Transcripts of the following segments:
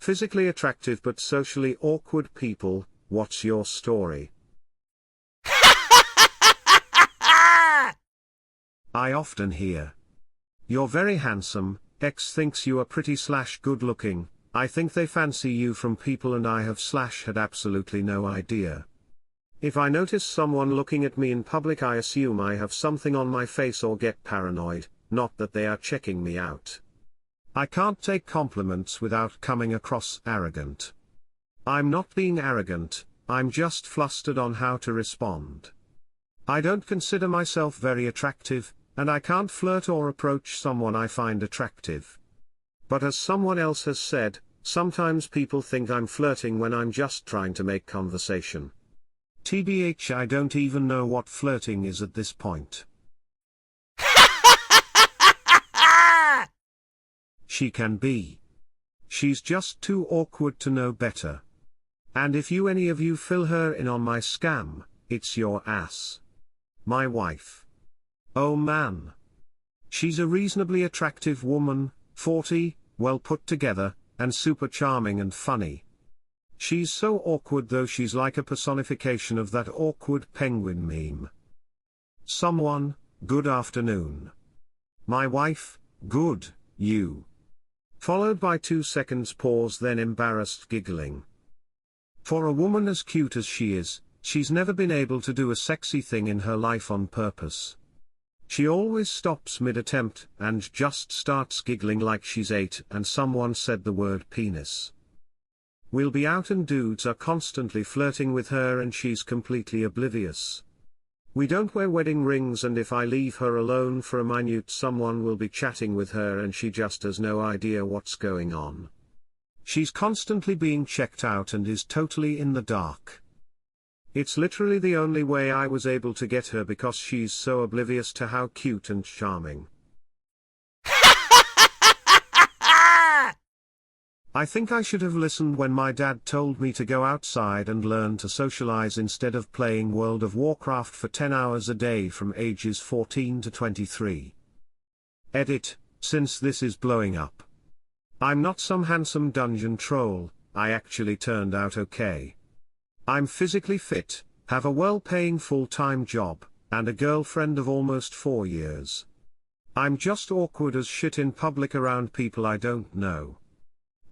Physically attractive but socially awkward people, what's your story? I often hear, "You're very handsome, X thinks you are pretty/good looking, I think they fancy you from people and I have/had absolutely no idea. If I notice someone looking at me in public I assume I have something on my face or get paranoid, not that they are checking me out. I can't take compliments without coming across arrogant. I'm not being arrogant, I'm just flustered on how to respond. I don't consider myself very attractive, and I can't flirt or approach someone I find attractive. But as someone else has said, sometimes people think I'm flirting when I'm just trying to make conversation. TBH, I don't even know what flirting is at this point." She can be. She's just too awkward to know better. And if any of you fill her in on my scam, it's your ass. My wife. Oh man. She's a reasonably attractive woman, 40, well put together, and super charming and funny. She's so awkward though, she's like a personification of that awkward penguin meme. Someone, good afternoon. My wife, good, you. Followed by 2 seconds pause, then embarrassed giggling. For a woman as cute as she is, she's never been able to do a sexy thing in her life on purpose. She always stops mid-attempt and just starts giggling like she's 8 and someone said the word penis. We'll be out and dudes are constantly flirting with her and she's completely oblivious. We don't wear wedding rings and if I leave her alone for a minute someone will be chatting with her and she just has no idea what's going on. She's constantly being checked out and is totally in the dark. It's literally the only way I was able to get her because she's so oblivious to how cute and charming. I think I should have listened when my dad told me to go outside and learn to socialize instead of playing World of Warcraft for 10 hours a day from ages 14 to 23. Edit, since this is blowing up. I'm not some handsome dungeon troll, I actually turned out okay. I'm physically fit, have a well-paying full-time job, and a girlfriend of almost 4 years. I'm just awkward as shit in public around people I don't know.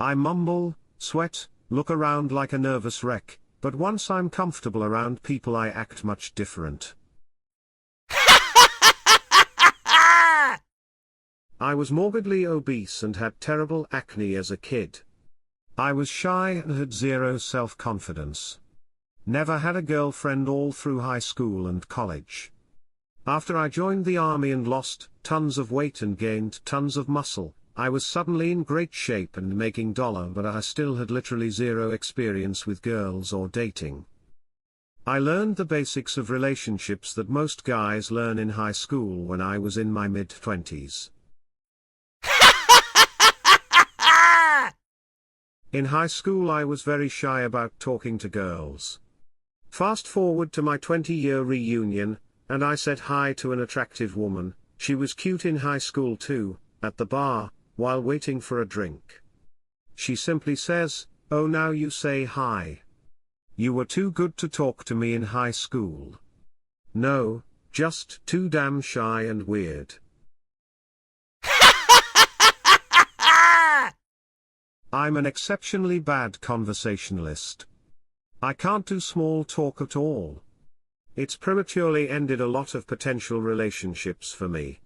I mumble, sweat, look around like a nervous wreck, but once I'm comfortable around people I act much different. I was morbidly obese and had terrible acne as a kid. I was shy and had zero self-confidence. Never had a girlfriend all through high school and college. After I joined the army and lost tons of weight and gained tons of muscle, I was suddenly in great shape and making dollar, but I still had literally zero experience with girls or dating. I learned the basics of relationships that most guys learn in high school when I was in my mid-20s. In high school I was very shy about talking to girls. Fast forward to my 20-year reunion, and I said hi to an attractive woman. She was cute in high school too, at the bar, while waiting for a drink. She simply says, "Oh, now you say hi. You were too good to talk to me in high school." No, just too damn shy and weird. I'm an exceptionally bad conversationalist. I can't do small talk at all. It's prematurely ended a lot of potential relationships for me.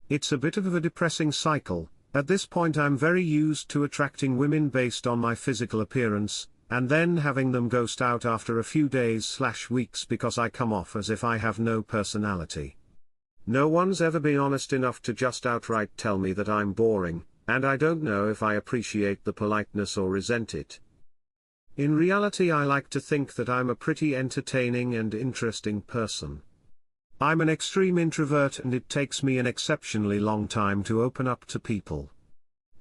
It's a bit of a depressing cycle. At this point I'm very used to attracting women based on my physical appearance, and then having them ghost out after a few days/weeks because I come off as if I have no personality. No one's ever been honest enough to just outright tell me that I'm boring, and I don't know if I appreciate the politeness or resent it. In reality I like to think that I'm a pretty entertaining and interesting person. I'm an extreme introvert and it takes me an exceptionally long time to open up to people.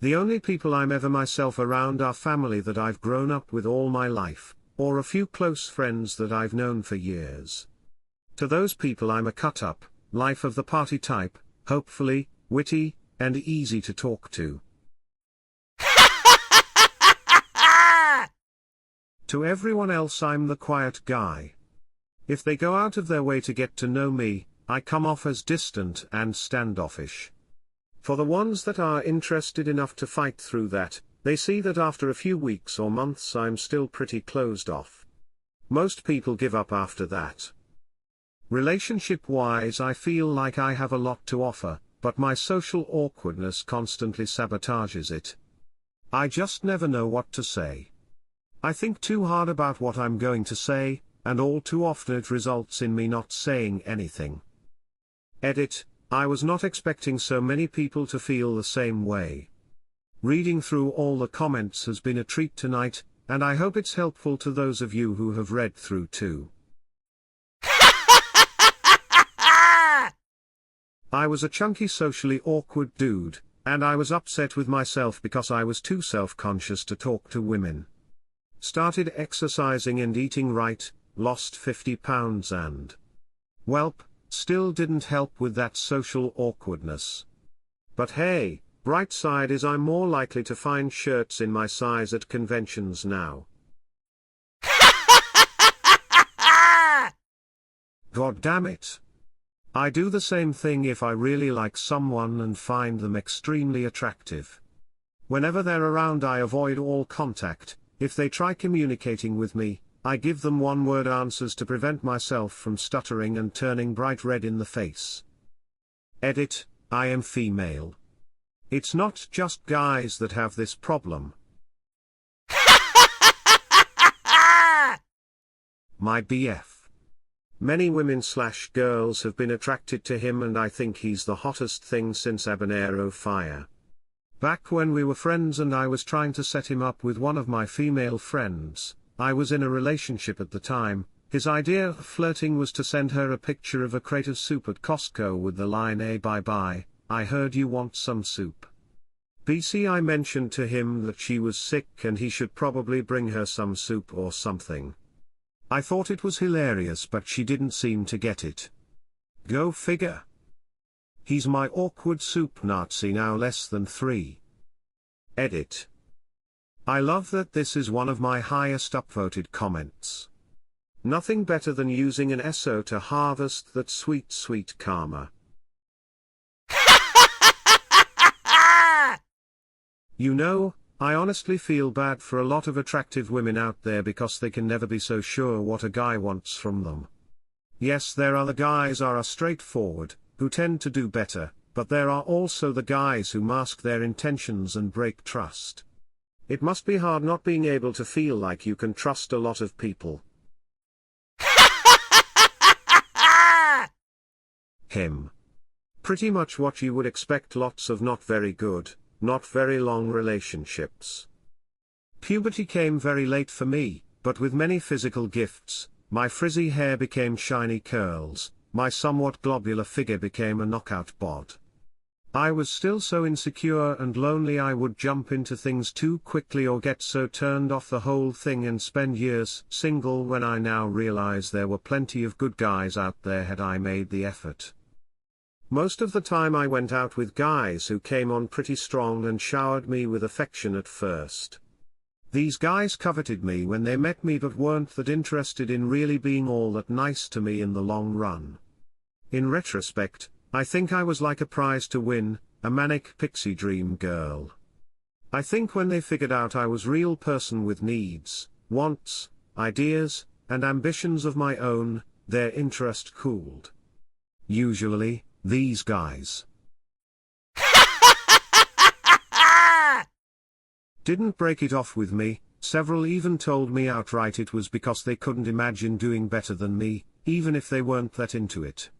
The only people I'm ever myself around are family that I've grown up with all my life, or a few close friends that I've known for years. To those people I'm a cut-up, life of the party type, hopefully, witty, and easy to talk to. To everyone else I'm the quiet guy. If they go out of their way to get to know me, I come off as distant and standoffish. For the ones that are interested enough to fight through that, they see that after a few weeks or months I'm still pretty closed off. Most people give up after that. Relationship-wise, I feel like I have a lot to offer, but my social awkwardness constantly sabotages it. I just never know what to say. I think too hard about what I'm going to say, and all too often it results in me not saying anything. Edit: I was not expecting so many people to feel the same way. Reading through all the comments has been a treat tonight, and I hope it's helpful to those of you who have read through too. I was a chunky socially awkward dude, and I was upset with myself because I was too self-conscious to talk to women. Started exercising and eating right, lost 50 pounds and... welp, still didn't help with that social awkwardness. But hey, bright side is I'm more likely to find shirts in my size at conventions now. God damn it. I do the same thing if I really like someone and find them extremely attractive. Whenever they're around I avoid all contact. If they try communicating with me, I give them one-word answers to prevent myself from stuttering and turning bright red in the face. Edit: I am female. It's not just guys that have this problem. My BF. Many women/girls have been attracted to him and I think he's the hottest thing since Habanero Fire. Back when we were friends and I was trying to set him up with one of my female friends, I was in a relationship at the time. His idea of flirting was to send her a picture of a crate of soup at Costco with the line "Hey bye, I heard you want some soup." BC I mentioned to him that she was sick and he should probably bring her some soup or something. I thought it was hilarious but she didn't seem to get it. Go figure. He's my awkward soup Nazi now less than 3. Edit. I love that this is one of my highest upvoted comments. Nothing better than using an SO to harvest that sweet sweet karma. You know, I honestly feel bad for a lot of attractive women out there because they can never be so sure what a guy wants from them. Yes, there are the guys are straightforward, who tend to do better, but there are also the guys who mask their intentions and break trust. It must be hard not being able to feel like you can trust a lot of people. Him. Pretty much what you would expect, lots of not very good, not very long relationships. Puberty came very late for me, but with many physical gifts. My frizzy hair became shiny curls, my somewhat globular figure became a knockout bod. I was still so insecure and lonely I would jump into things too quickly or get so turned off the whole thing and spend years single when I now realize there were plenty of good guys out there had I made the effort. Most of the time I went out with guys who came on pretty strong and showered me with affection at first. These guys coveted me when they met me but weren't that interested in really being all that nice to me in the long run. In retrospect, I think I was like a prize to win, a manic pixie dream girl. I think when they figured out I was real person with needs, wants, ideas, and ambitions of my own, their interest cooled. Usually, these guys didn't break it off with me. Several even told me outright it was because they couldn't imagine doing better than me, even if they weren't that into it.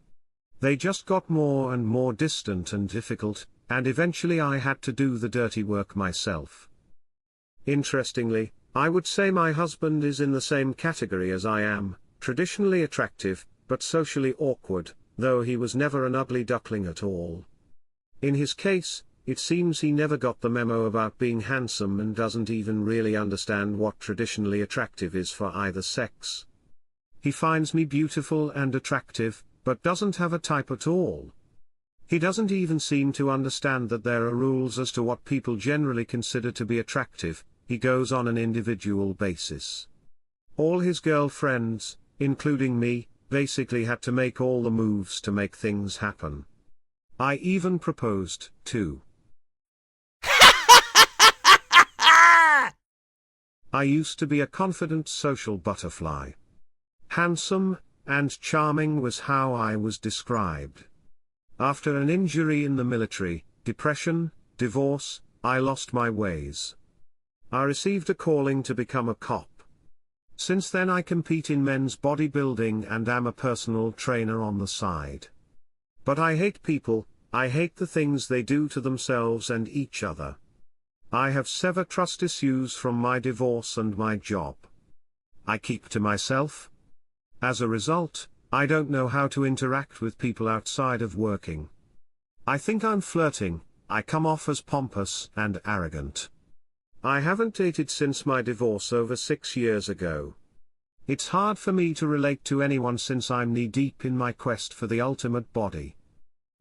They just got more and more distant and difficult, and eventually I had to do the dirty work myself. Interestingly, I would say my husband is in the same category as I am, traditionally attractive, but socially awkward, though he was never an ugly duckling at all. In his case, it seems he never got the memo about being handsome and doesn't even really understand what traditionally attractive is for either sex. He finds me beautiful and attractive, but doesn't have a type at all. He doesn't even seem to understand that there are rules as to what people generally consider to be attractive. He goes on an individual basis. All his girlfriends, including me, basically had to make all the moves to make things happen. I even proposed, too. I used to be a confident social butterfly. Handsome and charming was how I was described. After an injury in the military, depression, divorce, I lost my ways. I received a calling to become a cop. Since then I compete in men's bodybuilding and am a personal trainer on the side. But I hate people, I hate the things they do to themselves and each other. I have severe trust issues from my divorce and my job. I keep to myself. As a result, I don't know how to interact with people outside of working. I think I'm flirting, I come off as pompous and arrogant. I haven't dated since my divorce over 6 years ago. It's hard for me to relate to anyone since I'm knee-deep in my quest for the ultimate body.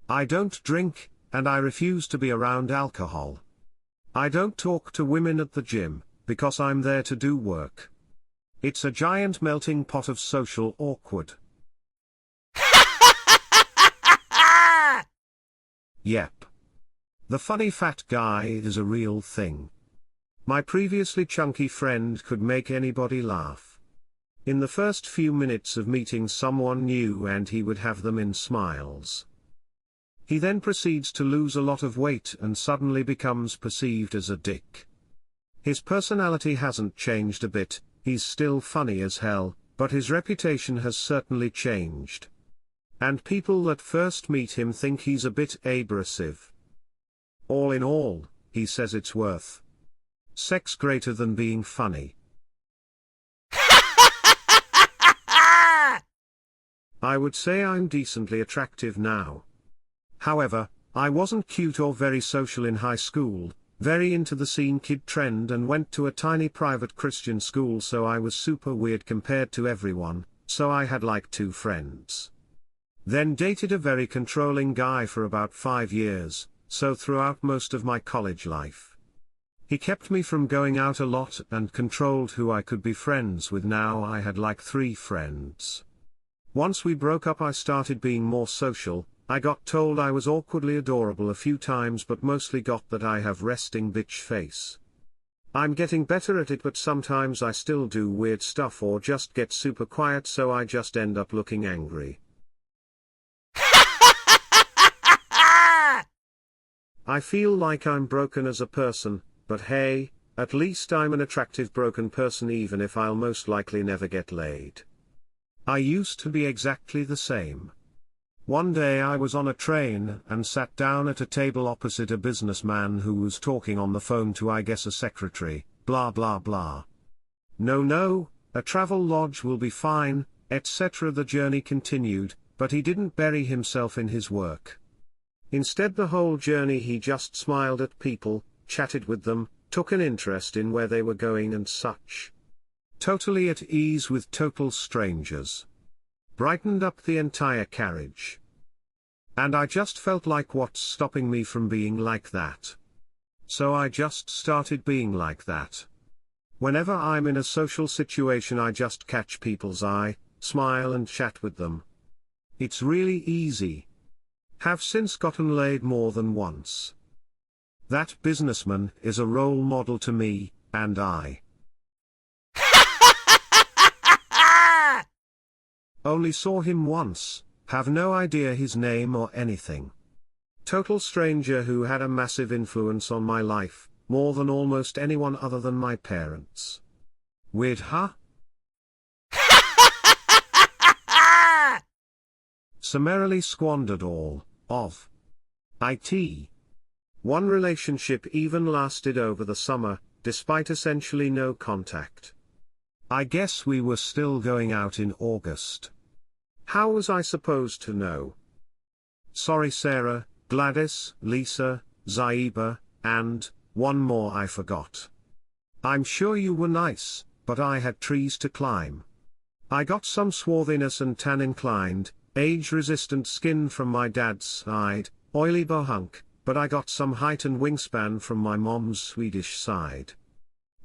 I don't drink, and I refuse to be around alcohol. I don't talk to women at the gym, because I'm there to do work. It's a giant melting pot of social awkward. Yep. The funny fat guy is a real thing. My previously chunky friend could make anybody laugh. In the first few minutes of meeting someone new and he would have them in smiles. He then proceeds to lose a lot of weight and suddenly becomes perceived as a dick. His personality hasn't changed a bit, he's still funny as hell, but his reputation has certainly changed. And people that first meet him think he's a bit abrasive. All in all, he says it's worth sex greater than being funny. I would say I'm decently attractive now. However, I wasn't cute or very social in high school, very into the scene kid trend and went to a tiny private Christian school, so I was super weird compared to everyone, so I had like 2 friends. Then dated a very controlling guy for about 5 years, so throughout most of my college life. He kept me from going out a lot and controlled who I could be friends with. Now I had like 3 friends. Once we broke up I started being more social. I got told I was awkwardly adorable a few times, but mostly got that I have resting bitch face. I'm getting better at it, but sometimes I still do weird stuff or just get super quiet, so I just end up looking angry. I feel like I'm broken as a person, but hey, at least I'm an attractive broken person, even if I'll most likely never get laid. I used to be exactly the same. One day I was on a train and sat down at a table opposite a businessman who was talking on the phone to, I guess, a secretary, blah blah blah. No, a travel lodge will be fine, etc. The journey continued, but he didn't bury himself in his work. Instead, the whole journey he just smiled at people, chatted with them, took an interest in where they were going and such. Totally at ease with total strangers. Brightened up the entire carriage. And I just felt like, what's stopping me from being like that? So I just started being like that. Whenever I'm in a social situation I just catch people's eye, smile and chat with them. It's really easy. Have since gotten laid more than once. That businessman is a role model to me, and I only saw him once, have no idea his name or anything. Total stranger who had a massive influence on my life, more than almost anyone other than my parents. Weird, huh? Summarily squandered all of it. One relationship even lasted over the summer, despite essentially no contact. I guess we were still going out in August. How was I supposed to know? Sorry Sarah, Gladys, Lisa, Zaiba, and one more I forgot. I'm sure you were nice, but I had trees to climb. I got some swarthiness and tan inclined, age-resistant skin from my dad's side, oily bohunk, but I got some height and wingspan from my mom's Swedish side.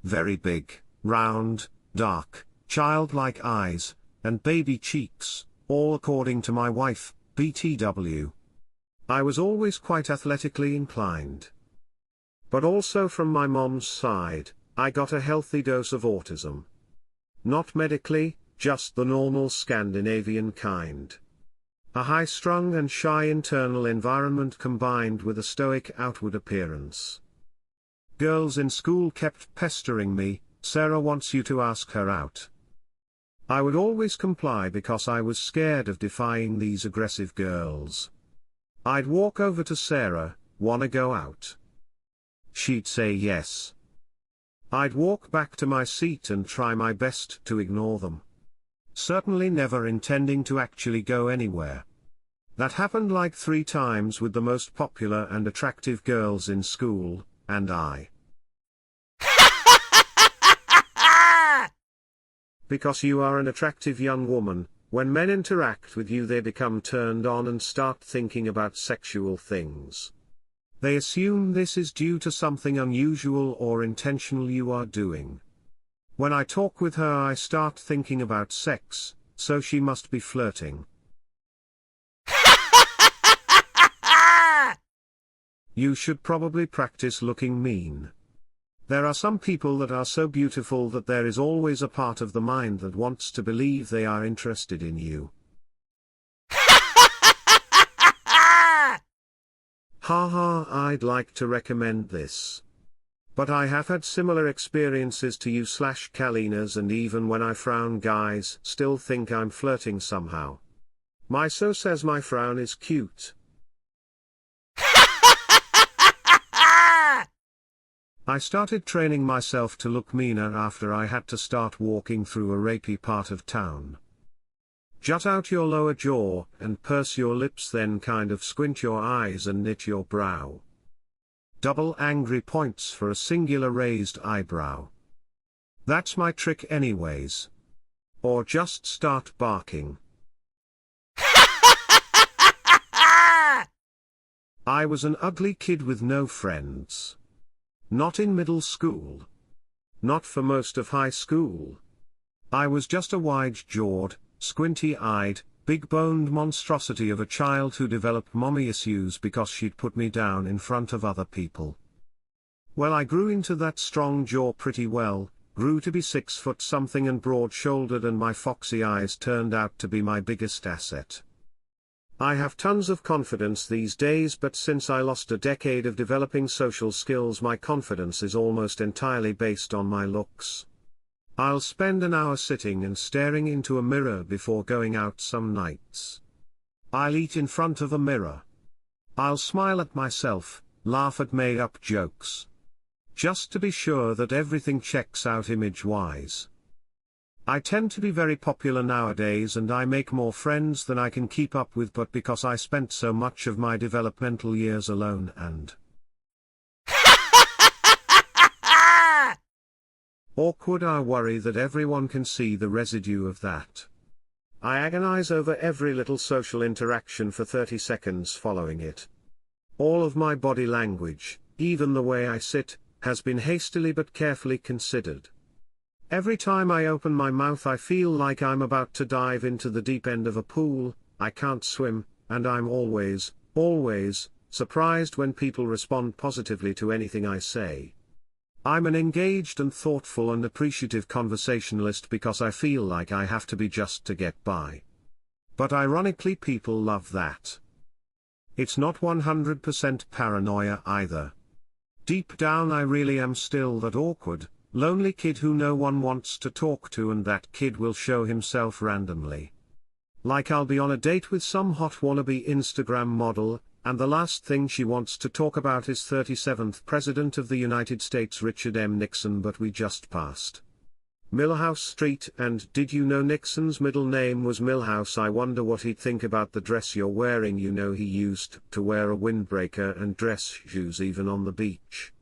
Very big, round, dark, childlike eyes, and baby cheeks, all according to my wife, BTW. I was always quite athletically inclined. But also from my mom's side, I got a healthy dose of autism. Not medically, just the normal Scandinavian kind. A high-strung and shy internal environment combined with a stoic outward appearance. Girls in school kept pestering me, "Sarah wants you to ask her out." I would always comply because I was scared of defying these aggressive girls. I'd walk over to Sarah, "Wanna go out?" She'd say yes. I'd walk back to my seat and try my best to ignore them. Certainly never intending to actually go anywhere. That happened like 3 times with the most popular and attractive girls in school, and I. Because you are an attractive young woman, when men interact with you they become turned on and start thinking about sexual things. They assume this is due to something unusual or intentional you are doing. When I talk with her I start thinking about sex, so she must be flirting. You should probably practice looking mean. There are some people that are so beautiful that there is always a part of the mind that wants to believe they are interested in you. Haha, I'd like to recommend this. But I have had similar experiences to you Kalinas, and even when I frown guys still think I'm flirting somehow. My so says my frown is cute. I started training myself to look meaner after I had to start walking through a rapey part of town. Jut out your lower jaw and purse your lips, then kind of squint your eyes and knit your brow. Double angry points for a singular raised eyebrow. That's my trick anyways. Or just start barking. I was an ugly kid with no friends. Not in middle school. Not for most of high school. I was just a wide-jawed, squinty-eyed, big-boned monstrosity of a child who developed mommy issues because she'd put me down in front of other people. Well, I grew into that strong jaw pretty well, grew to be 6 foot something and broad-shouldered, and my foxy eyes turned out to be my biggest asset. I have tons of confidence these days, but since I lost a decade of developing social skills, my confidence is almost entirely based on my looks. I'll spend an hour sitting and staring into a mirror before going out some nights. I'll eat in front of a mirror. I'll smile at myself, laugh at made-up jokes. Just to be sure that everything checks out image-wise. I tend to be very popular nowadays and I make more friends than I can keep up with, but because I spent so much of my developmental years alone and awkward, I worry that everyone can see the residue of that. I agonize over every little social interaction for 30 seconds following it. All of my body language, even the way I sit, has been hastily but carefully considered. Every time I open my mouth I feel like I'm about to dive into the deep end of a pool. I can't swim, and I'm always surprised when people respond positively to anything I say. I'm an engaged and thoughtful and appreciative conversationalist because I feel like I have to be just to get by. But ironically, people love that. It's not 100% paranoia either. Deep down I really am still that awkward, lonely kid who no one wants to talk to, and that kid will show himself randomly. Like I'll be on a date with some hot wannabe Instagram model, and the last thing she wants to talk about is 37th President of the United States Richard M. Nixon, but we just passed Milhouse Street, and did you know Nixon's middle name was Milhouse? I wonder what he'd think about the dress you're wearing. You know he used to wear a windbreaker and dress shoes even on the beach.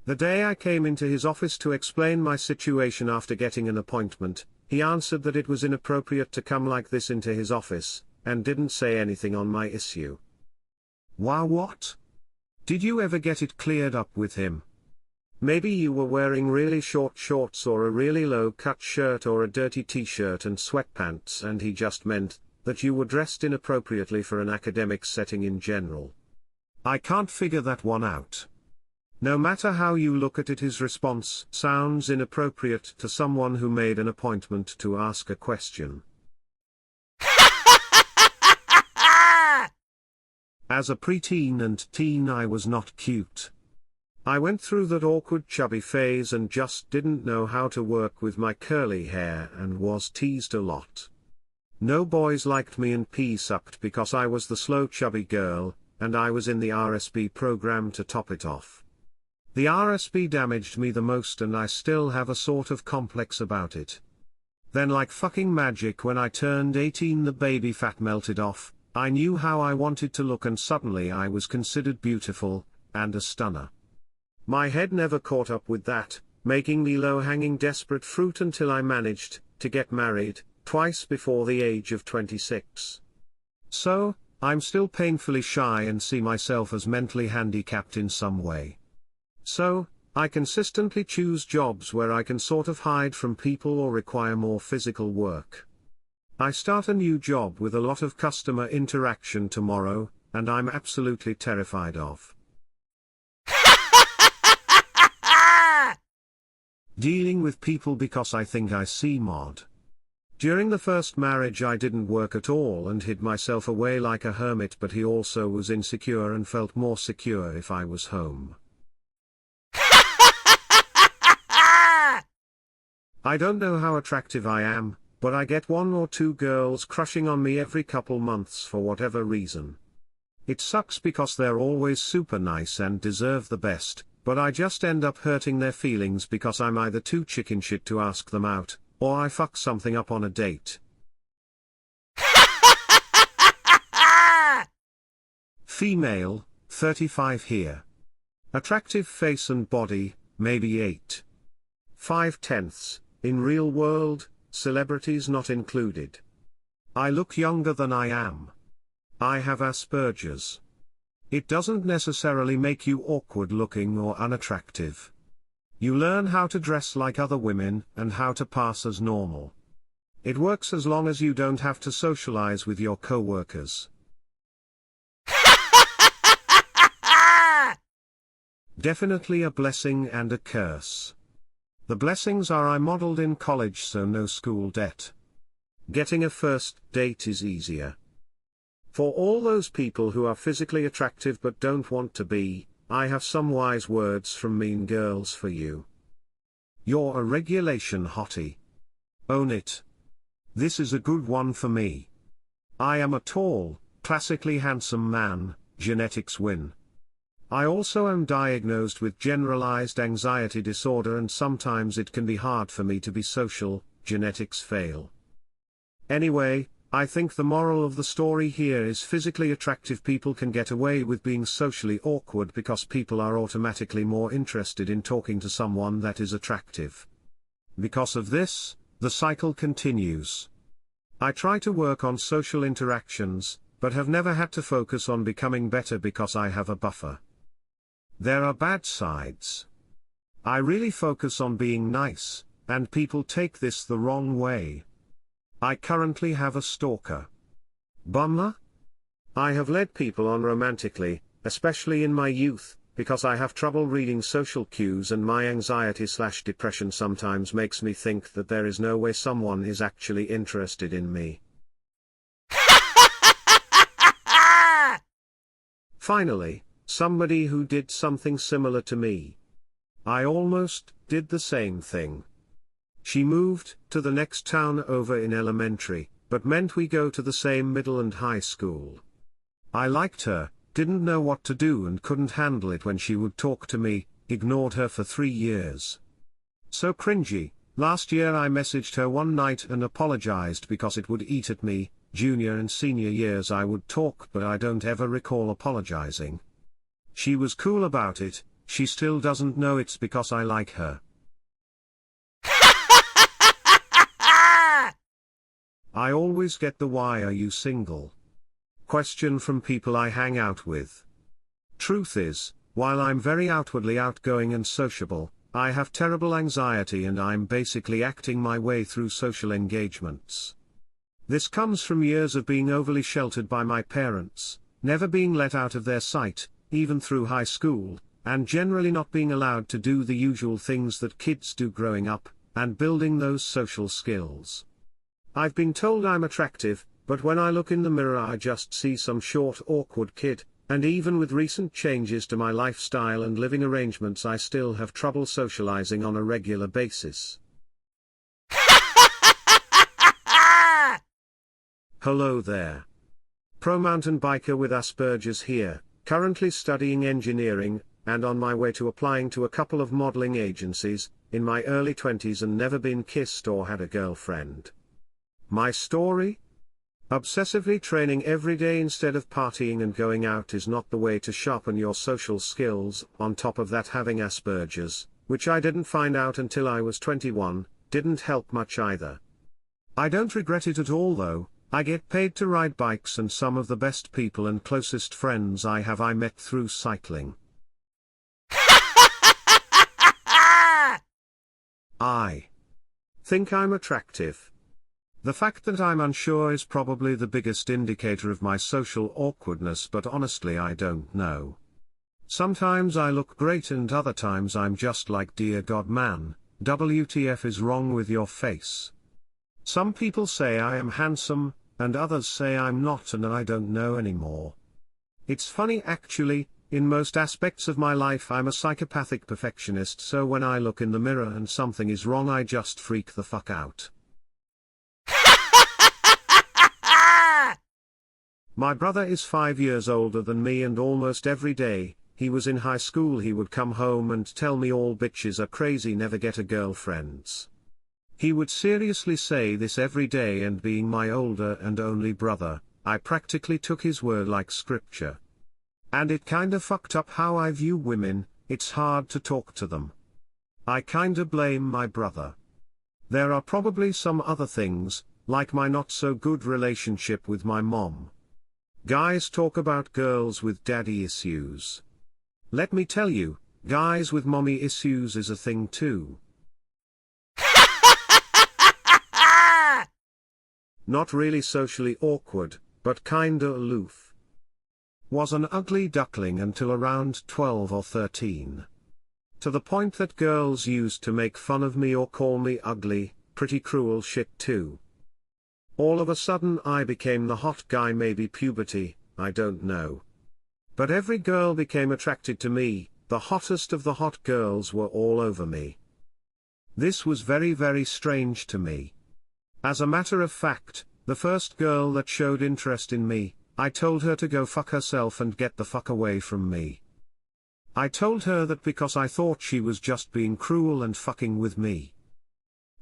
The day I came into his office to explain my situation after getting an appointment, he answered that it was inappropriate to come like this into his office, and didn't say anything on my issue. Wow, what? Did you ever get it cleared up with him? Maybe you were wearing really short shorts or a really low-cut shirt or a dirty t-shirt and sweatpants, and he just meant that you were dressed inappropriately for an academic setting in general. I can't figure that one out. No matter how you look at it, his response sounds inappropriate to someone who made an appointment to ask a question. As a preteen and teen, I was not cute. I went through that awkward chubby phase and just didn't know how to work with my curly hair and was teased a lot. No boys liked me and pee sucked because I was the slow chubby girl, and I was in the RSB program to top it off. The RSB damaged me the most, and I still have a sort of complex about it. Then, like fucking magic, when I turned 18, the baby fat melted off. I knew how I wanted to look, and suddenly I was considered beautiful and a stunner. My head never caught up with that, making me low-hanging desperate fruit until I managed to get married twice before the age of 26. So, I'm still painfully shy and see myself as mentally handicapped in some way. So, I consistently choose jobs where I can sort of hide from people or require more physical work. I start a new job with a lot of customer interaction tomorrow, and I'm absolutely terrified of dealing with people because I think I see mod. During the first marriage I didn't work at all and hid myself away like a hermit, but he also was insecure and felt more secure if I was home. I don't know how attractive I am, but I get 1 or 2 girls crushing on me every couple months for whatever reason. It sucks because they're always super nice and deserve the best, but I just end up hurting their feelings because I'm either too chicken shit to ask them out, or I fuck something up on a date. Female, 35 here. Attractive face and body, maybe 8.5. In real world, celebrities not included. I look younger than I am. I have Asperger's. It doesn't necessarily make you awkward looking or unattractive. You learn how to dress like other women and how to pass as normal. It works as long as you don't have to socialize with your co-workers. Definitely a blessing and a curse. The blessings are I modeled in college, so no school debt. Getting a first date is easier. For all those people who are physically attractive but don't want to be, I have some wise words from Mean Girls for you. You're a regulation hottie. Own it. This is a good one for me. I am a tall, classically handsome man, genetics win. I also am diagnosed with generalized anxiety disorder, and sometimes it can be hard for me to be social, genetics fail. Anyway, I think the moral of the story here is physically attractive people can get away with being socially awkward because people are automatically more interested in talking to someone that is attractive. Because of this, the cycle continues. I try to work on social interactions, but have never had to focus on becoming better because I have a buffer. There are bad sides. I really focus on being nice, and people take this the wrong way. I currently have a stalker. Bummer? I have led people on romantically, especially in my youth, because I have trouble reading social cues, and my anxiety/depression sometimes makes me think that there is no way someone is actually interested in me. Finally, somebody who did something similar to me. I almost did the same thing. She moved to the next town over in elementary, but meant we go to the same middle and high school. I liked her, didn't know what to do and couldn't handle it when she would talk to me, ignored her for 3 years. So cringy. Last year I messaged her one night and apologized because it would eat at me. Junior and senior years I would talk, but I don't ever recall apologizing. She was cool about it. She still doesn't know it's because I like her. I always get the "why are you single?" question from people I hang out with. Truth is, While I'm very outwardly outgoing and sociable, I have terrible anxiety and I'm basically acting my way through social engagements. This comes from years of being overly sheltered by my parents, never being let out of their sight, even through high school, and generally not being allowed to do the usual things that kids do growing up, and building those social skills. I've been told I'm attractive, but when I look in the mirror I just see some short awkward kid, and even with recent changes to my lifestyle and living arrangements I still have trouble socializing on a regular basis. Hello there. Pro mountain biker with Asperger's here, currently studying engineering, and on my way to applying to a couple of modeling agencies, in my early 20s and never been kissed or had a girlfriend. My story? Obsessively training every day instead of partying and going out is not the way to sharpen your social skills. On top of that, having Asperger's, which I didn't find out until I was 21, didn't help much either. I don't regret it at all though. I get paid to ride bikes and some of the best people and closest friends I met through cycling. I think I'm attractive. The fact that I'm unsure is probably the biggest indicator of my social awkwardness, but honestly I don't know. Sometimes I look great and other times I'm just like, dear God man, WTF is wrong with your face? Some people say I am handsome, and others say I'm not, and I don't know anymore. It's funny actually, in most aspects of my life I'm a psychopathic perfectionist, so when I look in the mirror and something is wrong I just freak the fuck out. My brother is 5 years older than me and almost every day, he was in high school, he would come home and tell me all bitches are crazy, never get a girlfriends. He would seriously say this every day, and being my older and only brother, I practically took his word like scripture. And it kinda fucked up how I view women. It's hard to talk to them. I kinda blame my brother. There are probably some other things, like my not so good relationship with my mom. Guys talk about girls with daddy issues. Let me tell you, guys with mommy issues is a thing too. Not really socially awkward, but kinda aloof. Was an ugly duckling until around 12 or 13. To the point that girls used to make fun of me or call me ugly, pretty cruel shit too. All of a sudden I became the hot guy, maybe puberty, I don't know. But every girl became attracted to me, the hottest of the hot girls were all over me. This was very, very strange to me. As a matter of fact, the first girl that showed interest in me, I told her to go fuck herself and get the fuck away from me. I told her that because I thought she was just being cruel and fucking with me.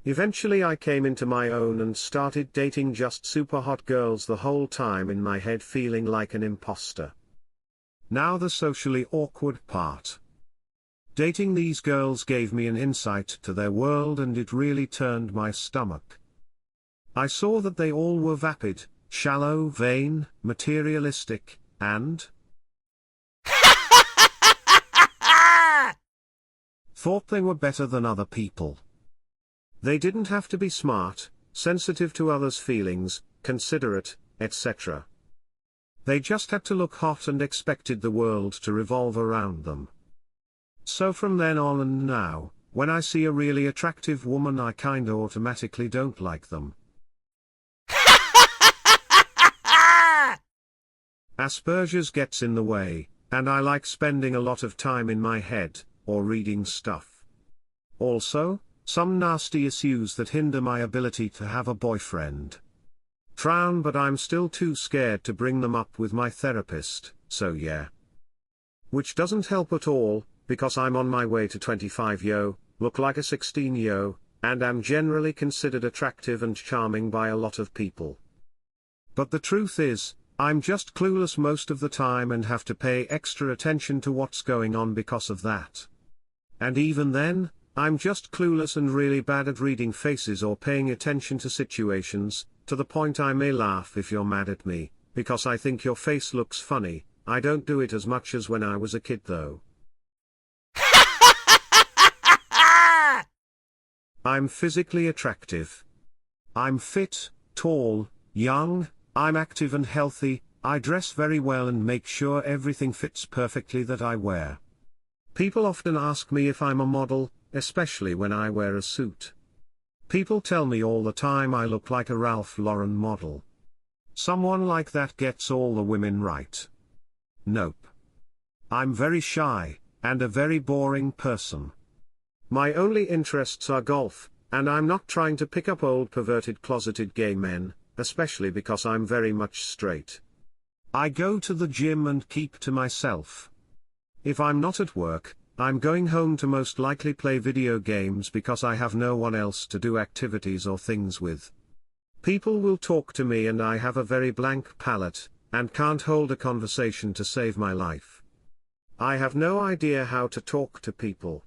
Eventually I came into my own and started dating just super hot girls, the whole time in my head feeling like an imposter. Now the socially awkward part. Dating these girls gave me an insight to their world and it really turned my stomach. I saw that they all were vapid, shallow, vain, materialistic, and thought they were better than other people. They didn't have to be smart, sensitive to others' feelings, considerate, etc. They just had to look hot and expected the world to revolve around them. So from then on and now, when I see a really attractive woman I kinda automatically don't like them. Asperger's gets in the way, and I like spending a lot of time in my head, or reading stuff. Also, some nasty issues that hinder my ability to have a boyfriend. Frown, but I'm still too scared to bring them up with my therapist, so yeah. Which doesn't help at all, because I'm on my way to 25 yo, look like a 16 yo, and am generally considered attractive and charming by a lot of people. But the truth is, I'm just clueless most of the time and have to pay extra attention to what's going on because of that. And even then, I'm just clueless and really bad at reading faces or paying attention to situations, to the point I may laugh if you're mad at me, because I think your face looks funny. I don't do it as much as when I was a kid though. I'm physically attractive. I'm fit, tall, young, I'm active and healthy, I dress very well and make sure everything fits perfectly that I wear. People often ask me if I'm a model, especially when I wear a suit. People tell me all the time I look like a Ralph Lauren model. Someone like that gets all the women right. Nope. I'm very shy, and a very boring person. My only interests are golf, and I'm not trying to pick up old perverted closeted gay men, especially because I'm very much straight. I go to the gym and keep to myself. If I'm not at work, I'm going home to most likely play video games because I have no one else to do activities or things with. People will talk to me and I have a very blank palate, and can't hold a conversation to save my life. I have no idea how to talk to people.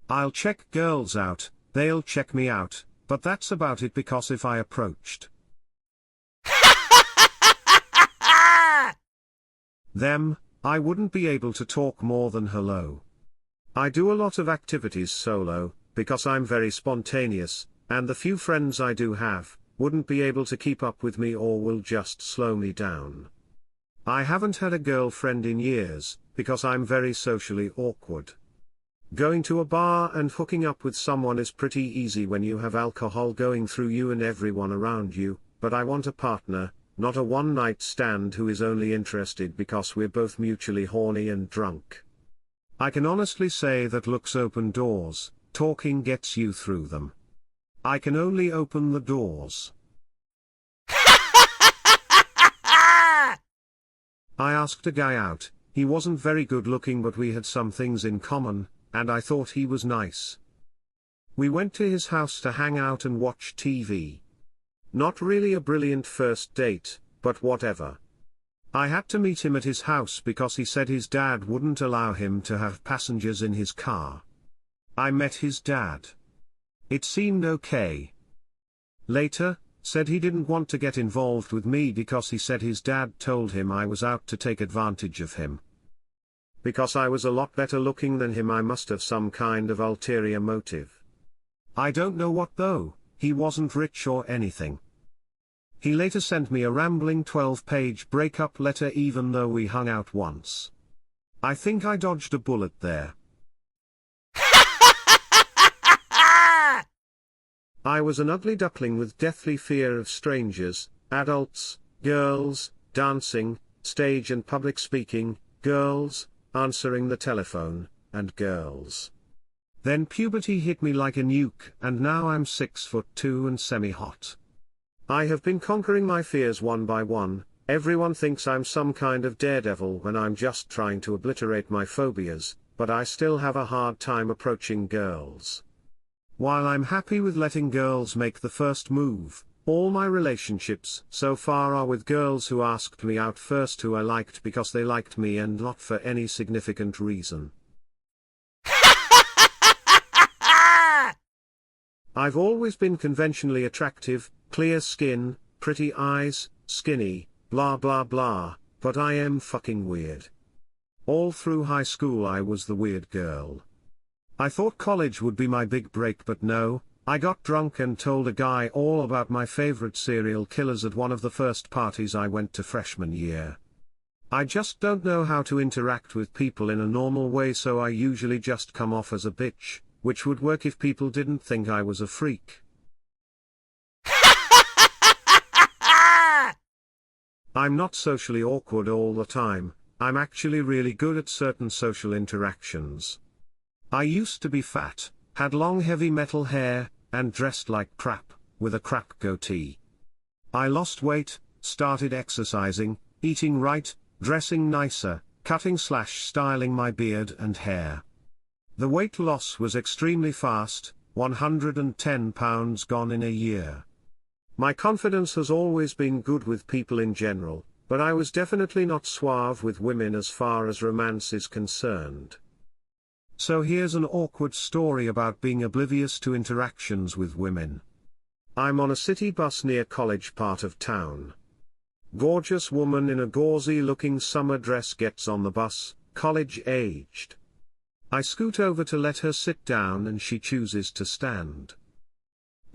I'll check girls out, they'll check me out, but that's about it because if I approached them, I wouldn't be able to talk more than hello. I do a lot of activities solo, because I'm very spontaneous, and the few friends I do have, wouldn't be able to keep up with me or will just slow me down. I haven't had a girlfriend in years, because I'm very socially awkward. Going to a bar and hooking up with someone is pretty easy when you have alcohol going through you and everyone around you, but I want a partner, not a one-night stand who is only interested because we're both mutually horny and drunk. I can honestly say that looks open doors, talking gets you through them. I can only open the doors. I asked a guy out, he wasn't very good looking but we had some things in common, and I thought he was nice. We went to his house to hang out and watch TV. Not really a brilliant first date, but whatever. I had to meet him at his house because he said his dad wouldn't allow him to have passengers in his car. I met his dad. It seemed okay. Later, said he didn't want to get involved with me because he said his dad told him I was out to take advantage of him. Because I was a lot better looking than him I must have some kind of ulterior motive. I don't know what though, he wasn't rich or anything. He later sent me a rambling 12-page breakup letter even though we hung out once. I think I dodged a bullet there. I was an ugly duckling with deathly fear of strangers, adults, girls, dancing, stage and public speaking, girls, answering the telephone, and girls. Then puberty hit me like a nuke and now I'm 6'2" and semi-hot. I have been conquering my fears one by one. Everyone thinks I'm some kind of daredevil when I'm just trying to obliterate my phobias, but I still have a hard time approaching girls. While I'm happy with letting girls make the first move, all my relationships so far are with girls who asked me out first who I liked because they liked me and not for any significant reason. I've always been conventionally attractive, clear skin, pretty eyes, skinny, blah blah blah, but I am fucking weird. All through high school I was the weird girl. I thought college would be my big break but no, I got drunk and told a guy all about my favorite serial killers at one of the first parties I went to freshman year. I just don't know how to interact with people in a normal way so I usually just come off as a bitch, which would work if people didn't think I was a freak. I'm not socially awkward all the time, I'm actually really good at certain social interactions. I used to be fat, had long heavy metal hair, and dressed like crap, with a crap goatee. I lost weight, started exercising, eating right, dressing nicer, cutting/styling my beard and hair. The weight loss was extremely fast, 110 pounds gone in a year. My confidence has always been good with people in general, but I was definitely not suave with women as far as romance is concerned. So here's an awkward story about being oblivious to interactions with women. I'm on a city bus near college part of town. Gorgeous woman in a gauzy-looking summer dress gets on the bus, college-aged. I scoot over to let her sit down and she chooses to stand.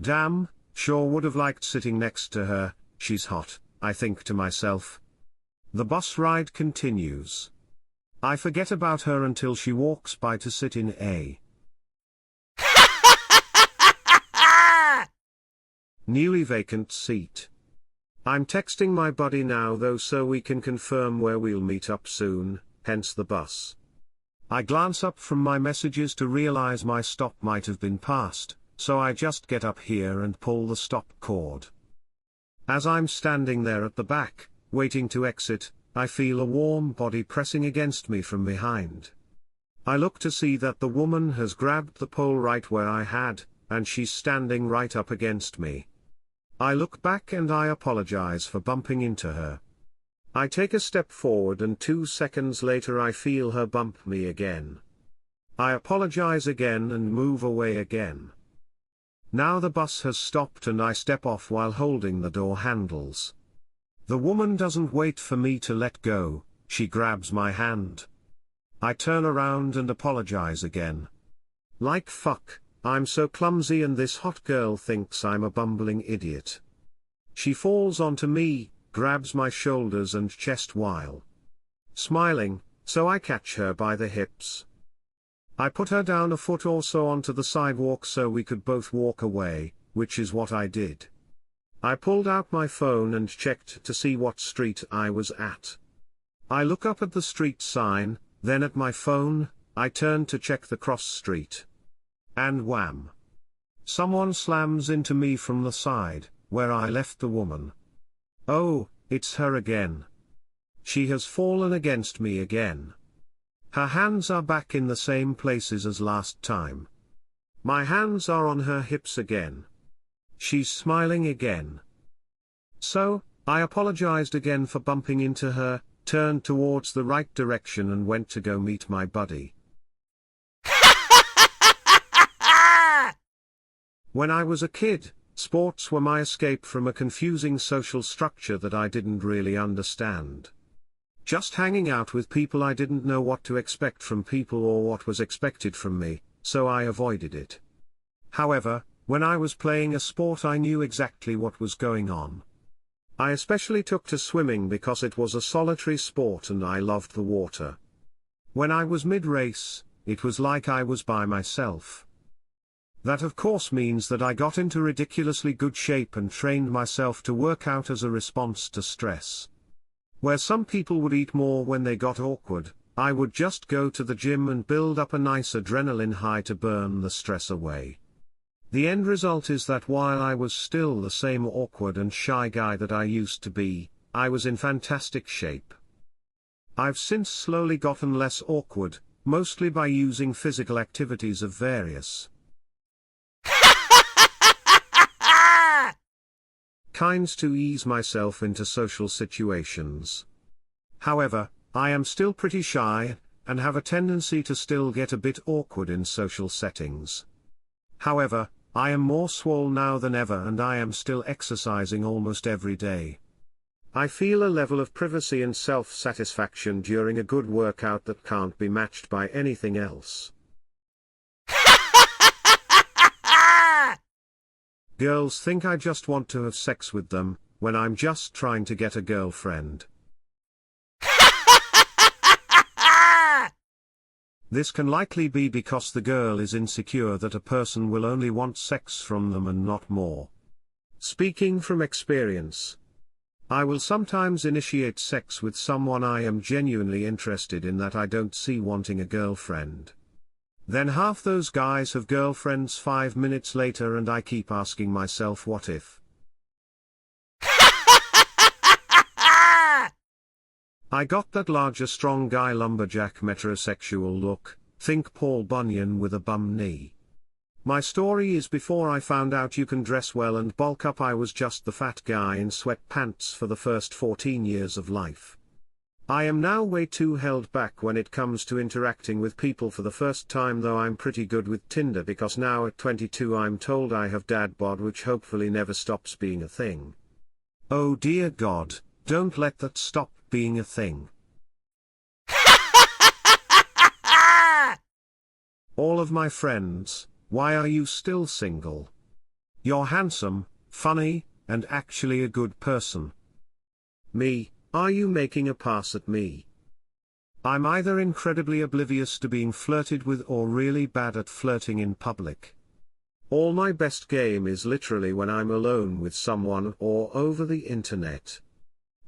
Damn, sure would have liked sitting next to her, she's hot, I think to myself. The bus ride continues. I forget about her until she walks by to sit in a newly vacant seat. I'm texting my buddy now though so we can confirm where we'll meet up soon, hence the bus. I glance up from my messages to realize my stop might have been passed, so I just get up here and pull the stop cord. As I'm standing there at the back, waiting to exit, I feel a warm body pressing against me from behind. I look to see that the woman has grabbed the pole right where I had, and she's standing right up against me. I look back and I apologize for bumping into her. I take a step forward and 2 seconds later I feel her bump me again. I apologize again and move away again. Now the bus has stopped and I step off while holding the door handles. The woman doesn't wait for me to let go, she grabs my hand. I turn around and apologize again. Like fuck, I'm so clumsy and this hot girl thinks I'm a bumbling idiot. She falls onto me, grabs my shoulders and chest while smiling, so I catch her by the hips. I put her down a foot or so onto the sidewalk so we could both walk away, which is what I did. I pulled out my phone and checked to see what street I was at. I look up at the street sign, then at my phone, I turn to check the cross street. And wham! Someone slams into me from the side, where I left the woman. Oh, it's her again. She has fallen against me again. Her hands are back in the same places as last time. My hands are on her hips again. She's smiling again. So, I apologized again for bumping into her, turned towards the right direction and went to go meet my buddy. When I was a kid, sports were my escape from a confusing social structure that I didn't really understand. Just hanging out with people I didn't know what to expect from people or what was expected from me, so I avoided it. However, when I was playing a sport I knew exactly what was going on. I especially took to swimming because it was a solitary sport and I loved the water. When I was mid-race, it was like I was by myself. That of course means that I got into ridiculously good shape and trained myself to work out as a response to stress. Where some people would eat more when they got awkward, I would just go to the gym and build up a nice adrenaline high to burn the stress away. The end result is that while I was still the same awkward and shy guy that I used to be, I was in fantastic shape. I've since slowly gotten less awkward, mostly by using physical activities of various kinds to ease myself into social situations. However, I am still pretty shy, and have a tendency to still get a bit awkward in social settings. However, I am more swole now than ever and I am still exercising almost every day. I feel a level of privacy and self-satisfaction during a good workout that can't be matched by anything else. Girls think I just want to have sex with them, when I'm just trying to get a girlfriend. This can likely be because the girl is insecure that a person will only want sex from them and not more. Speaking from experience, I will sometimes initiate sex with someone I am genuinely interested in that I don't see wanting a girlfriend. Then half those guys have girlfriends 5 minutes later and I keep asking myself what if. I got that larger strong guy lumberjack metrosexual look, think Paul Bunyan with a bum knee. My story is before I found out you can dress well and bulk up. I was just the fat guy in sweatpants for the first 14 years of life. I am now way too held back when it comes to interacting with people for the first time, though I'm pretty good with Tinder because now at 22 I'm told I have dad bod, which hopefully never stops being a thing. Oh dear God, don't let that stop being a thing. All of my friends, why are you still single? You're handsome, funny, and actually a good person. Me, are you making a pass at me? I'm either incredibly oblivious to being flirted with or really bad at flirting in public. All my best game is literally when I'm alone with someone or over the internet.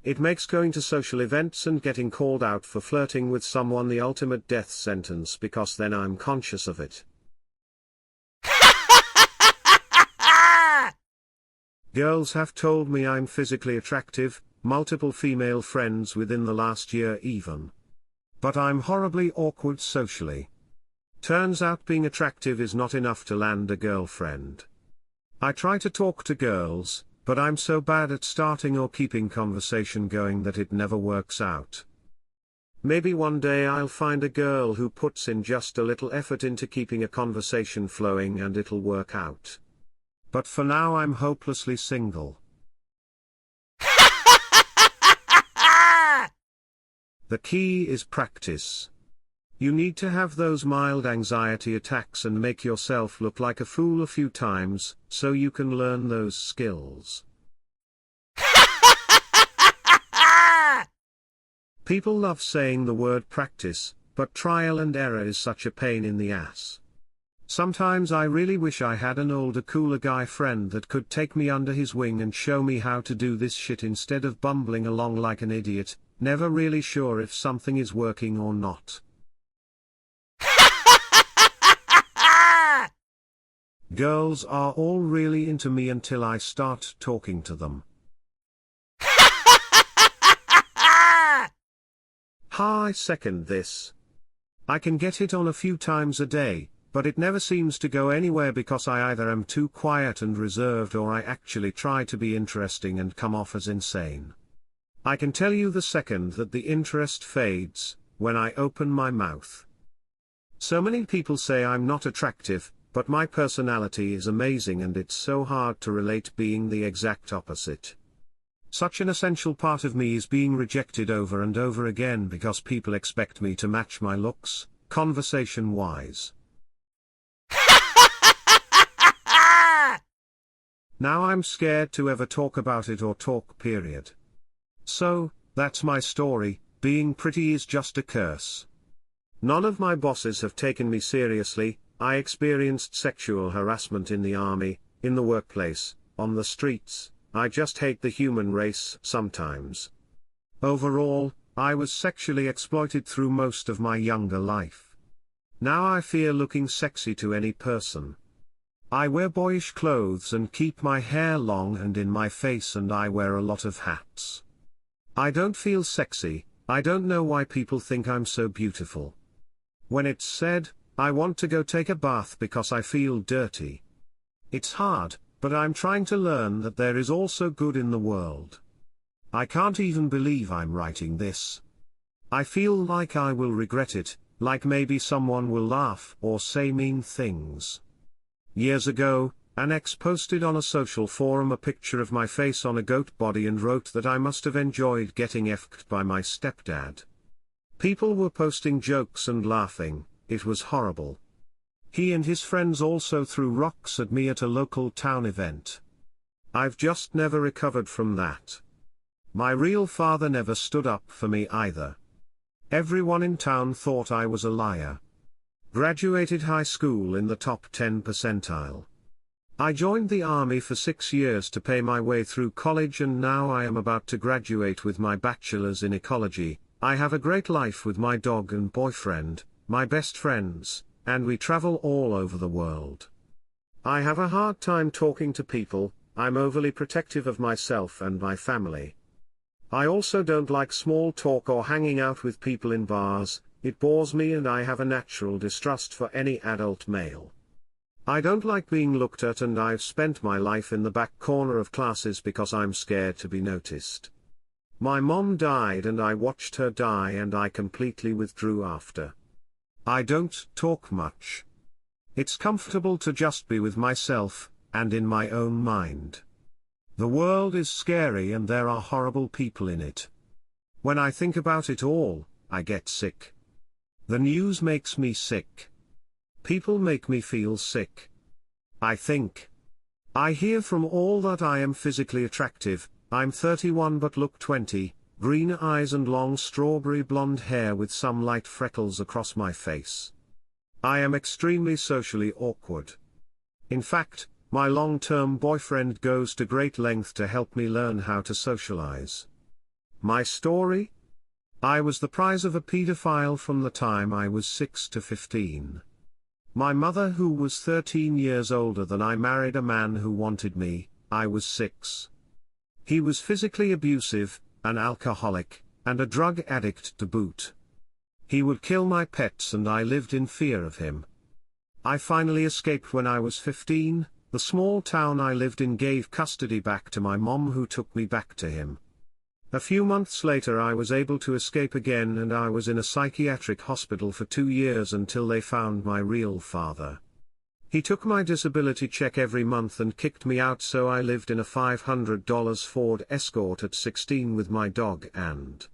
It makes going to social events and getting called out for flirting with someone the ultimate death sentence because then I'm conscious of it. Girls have told me I'm physically attractive, multiple female friends within the last year even. But I'm horribly awkward socially. Turns out being attractive is not enough to land a girlfriend. I try to talk to girls, but I'm so bad at starting or keeping conversation going that it never works out. Maybe one day I'll find a girl who puts in just a little effort into keeping a conversation flowing and it'll work out. But for now I'm hopelessly single. The key is practice. You need to have those mild anxiety attacks and make yourself look like a fool a few times, so you can learn those skills. People love saying the word practice, but trial and error is such a pain in the ass. Sometimes I really wish I had an older cooler guy friend that could take me under his wing and show me how to do this shit instead of bumbling along like an idiot, never really sure if something is working or not. Girls are all really into me until I start talking to them. I second this. I can get hit on a few times a day, but it never seems to go anywhere because I either am too quiet and reserved or I actually try to be interesting and come off as insane. I can tell you the second that the interest fades, when I open my mouth. So many people say I'm not attractive, but my personality is amazing and it's so hard to relate being the exact opposite. Such an essential part of me is being rejected over and over again because people expect me to match my looks, conversation-wise. Now I'm scared to ever talk about it or talk period. So, that's my story, being pretty is just a curse. None of my bosses have taken me seriously. I experienced sexual harassment in the army, in the workplace, on the streets. I just hate the human race sometimes. Overall, I was sexually exploited through most of my younger life. Now I fear looking sexy to any person. I wear boyish clothes and keep my hair long and in my face and I wear a lot of hats. I don't feel sexy. I don't know why people think I'm so beautiful. When it's said, I want to go take a bath because I feel dirty. It's hard, but I'm trying to learn that there is also good in the world. I can't even believe I'm writing this. I feel like I will regret it, like maybe someone will laugh or say mean things. Years ago, an ex posted on a social forum a picture of my face on a goat body and wrote that I must have enjoyed getting effed by my stepdad. People were posting jokes and laughing. It was horrible. He and his friends also threw rocks at me at a local town event. I've just never recovered from that. My real father never stood up for me either. Everyone in town thought I was a liar. Graduated high school in the top 10 percentile. I joined the army for 6 years to pay my way through college and now I am about to graduate with my bachelor's in ecology. I have a great life with my dog and boyfriend, my best friends, and we travel all over the world. I have a hard time talking to people. I'm overly protective of myself and my family. I also don't like small talk or hanging out with people in bars. It bores me and I have a natural distrust for any adult male. I don't like being looked at and I've spent my life in the back corner of classes because I'm scared to be noticed. My mom died and I watched her die and I completely withdrew after. I don't talk much. It's comfortable to just be with myself, and in my own mind. The world is scary and there are horrible people in it. When I think about it all, I get sick. The news makes me sick. People make me feel sick. I think I hear from all that I am physically attractive. I'm 31 but look 20, green eyes and long strawberry blonde hair with some light freckles across my face. I am extremely socially awkward. In fact, my long-term boyfriend goes to great length to help me learn how to socialize. My story? I was the prize of a pedophile from the time I was 6 to 15. My mother, who was 13 years older than I, married a man who wanted me. I was 6. He was physically abusive, an alcoholic, and a drug addict to boot. He would kill my pets and I lived in fear of him. I finally escaped when I was 15. The small town I lived in gave custody back to my mom, who took me back to him. A few months later I was able to escape again, and I was in a psychiatric hospital for 2 years until they found my real father. He took my disability check every month and kicked me out, so I lived in a $500 Ford Escort at 16 with my dog and